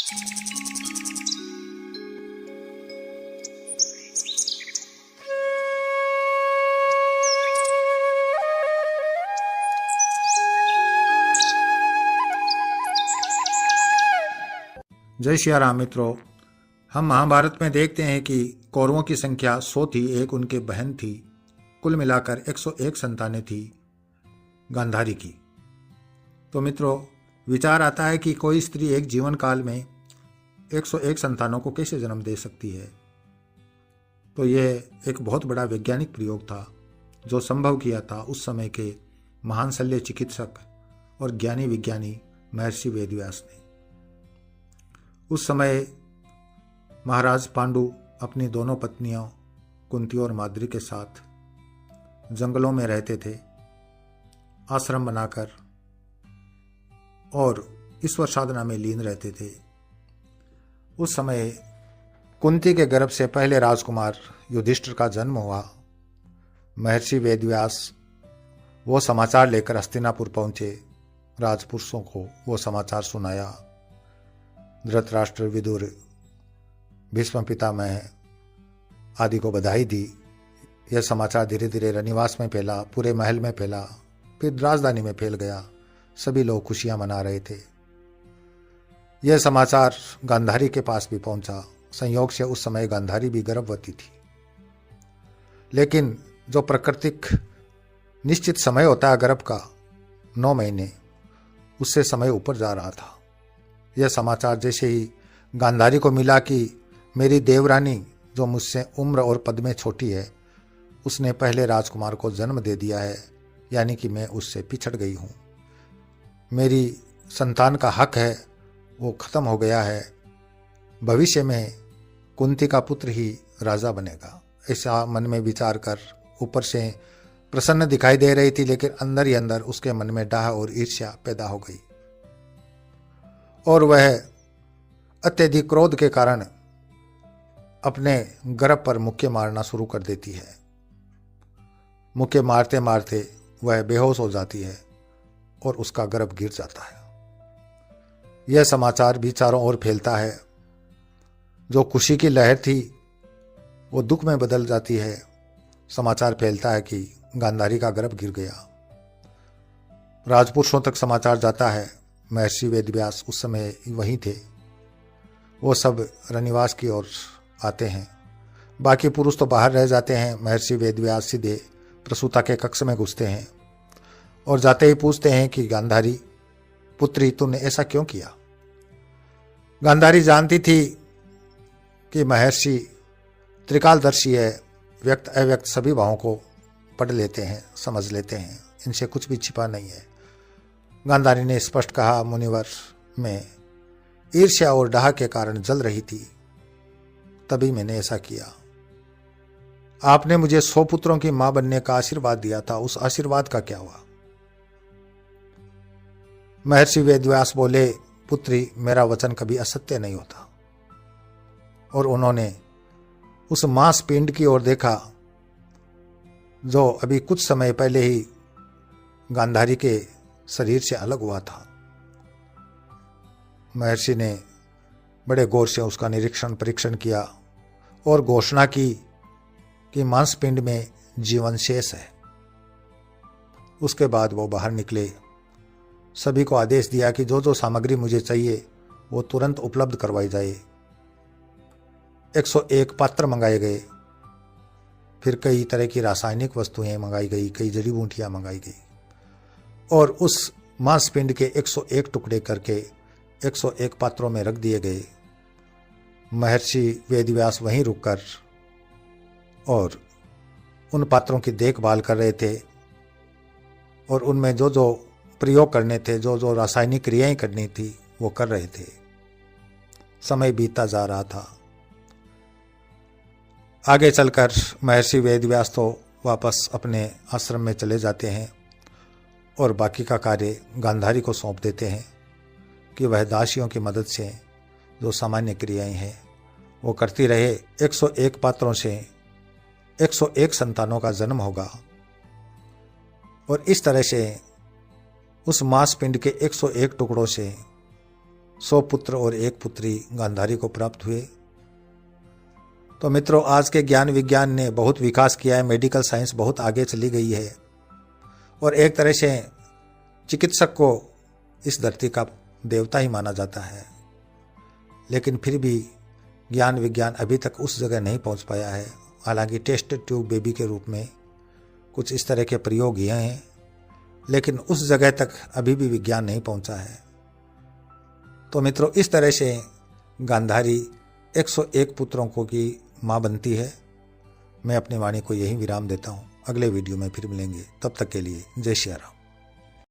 जय श्री राम मित्रों, हम महाभारत में देखते हैं कि कौरवों की संख्या 100 थी, एक उनकी बहन थी। कुल मिलाकर 101 संतानें थी गांधारी की। तो मित्रों, विचार आता है कि कोई स्त्री एक जीवन काल में 101 संतानों को कैसे जन्म दे सकती है। तो यह एक बहुत बड़ा वैज्ञानिक प्रयोग था जो संभव किया था उस समय के महान शल्य चिकित्सक और ज्ञानी विज्ञानी महर्षि वेदव्यास ने। उस समय महाराज पांडु अपनी दोनों पत्नियों कुंती और माद्री के साथ जंगलों में रहते थे, आश्रम बनाकर, और ईश्वर साधना में लीन रहते थे। उस समय कुंती के गर्भ से पहले राजकुमार युधिष्ठिर का जन्म हुआ। महर्षि वेदव्यास वो समाचार लेकर हस्तिनापुर पहुंचे। राजपुरुषों को वो समाचार सुनाया। धृतराष्ट्र, विदुर, भीष्म पितामह आदि को बधाई दी। यह समाचार धीरे धीरे रनिवास में फैला, पूरे महल में फैला, फिर राजधानी में फैल गया। सभी लोग खुशियां मना रहे थे। यह समाचार गांधारी के पास भी पहुंचा। संयोग से उस समय गांधारी भी गर्भवती थी, लेकिन जो प्राकृतिक निश्चित समय होता है गर्भ का 9 महीने, उससे समय ऊपर जा रहा था। यह समाचार जैसे ही गांधारी को मिला कि मेरी देवरानी जो मुझसे उम्र और पद में छोटी है, उसने पहले राजकुमार को जन्म दे दिया है, यानी कि मैं उससे पिछड़ गई हूँ, मेरी संतान का हक है वो खत्म हो गया है, भविष्य में कुंती का पुत्र ही राजा बनेगा, ऐसा मन में विचार कर ऊपर से प्रसन्न दिखाई दे रही थी, लेकिन अंदर ही अंदर उसके मन में डाह और ईर्ष्या पैदा हो गई और वह अत्यधिक क्रोध के कारण अपने गर्भ पर मुक्के मारना शुरू कर देती है। मुक्के मारते मारते वह बेहोश हो जाती है और उसका गर्भ गिर जाता है। यह समाचार भी चारों ओर फैलता है। जो खुशी की लहर थी वो दुख में बदल जाती है। समाचार फैलता है कि गांधारी का गर्भ गिर गया। राजपुरुषों तक समाचार जाता है। महर्षि वेदव्यास उस समय वहीं थे। वो सब रनिवास की ओर आते हैं। बाकी पुरुष तो बाहर रह जाते हैं। महर्षि वेदव्यास सीधे प्रसूता के कक्ष में घुसते हैं और जाते ही पूछते हैं कि गांधारी पुत्री, तूने ऐसा क्यों किया। गांधारी जानती थी कि महर्षि त्रिकालदर्शी है, व्यक्त अव्यक्त सभी भावों को पढ़ लेते हैं, समझ लेते हैं, इनसे कुछ भी छिपा नहीं है। गांधारी ने स्पष्ट कहा, मुनिवर, मैं ईर्ष्या और डाह के कारण जल रही थी, तभी मैंने ऐसा किया। आपने मुझे 100 पुत्रों की मां बनने का आशीर्वाद दिया था, उस आशीर्वाद का क्या हुआ। महर्षि वेदव्यास बोले, पुत्री, मेरा वचन कभी असत्य नहीं होता। और उन्होंने उस मांस पिंड की ओर देखा जो अभी कुछ समय पहले ही गांधारी के शरीर से अलग हुआ था। महर्षि ने बड़े गौर से उसका निरीक्षण परीक्षण किया और घोषणा की कि मांसपिंड में जीवन शेष है। उसके बाद वो बाहर निकले। सभी को आदेश दिया कि जो जो सामग्री मुझे चाहिए वो तुरंत उपलब्ध करवाई जाए। 101 पात्र मंगाए गए। फिर कई तरह की रासायनिक वस्तुएं मंगाई गई, कई जड़ी बूटियां मंगाई गई और उस मांसपिंड के 101 टुकड़े करके 101 पात्रों में रख दिए गए। महर्षि वेदव्यास वहीं रुककर और उन पात्रों की देखभाल कर रहे थे और उनमें जो जो प्रयोग करने थे, जो जो रासायनिक क्रियाएं करनी थी, वो कर रहे थे। समय बीतता जा रहा था। आगे चलकर महर्षि वेदव्यास तो वापस अपने आश्रम में चले जाते हैं और बाकी का कार्य गांधारी को सौंप देते हैं कि वह दासियों की मदद से जो सामान्य क्रियाएं हैं वो करती रहे। 101 पात्रों से 101 संतानों का जन्म होगा और इस तरह से उस मांसपिंड के 101 टुकड़ों से 100 पुत्र और 1 पुत्री गांधारी को प्राप्त हुए। तो मित्रों, आज के ज्ञान विज्ञान ने बहुत विकास किया है, मेडिकल साइंस बहुत आगे चली गई है और एक तरह से चिकित्सक को इस धरती का देवता ही माना जाता है। लेकिन फिर भी ज्ञान विज्ञान अभी तक उस जगह नहीं पहुंच पाया है। हालांकि टेस्ट ट्यूब बेबी के रूप में कुछ इस तरह के प्रयोग किए हैं, लेकिन उस जगह तक अभी भी विज्ञान नहीं पहुंचा है। तो मित्रों, इस तरह से गांधारी 101 पुत्रों को की माँ बनती है। मैं अपनी वाणी को यही विराम देता हूँ। अगले वीडियो में फिर मिलेंगे, तब तक के लिए जय श्री राम।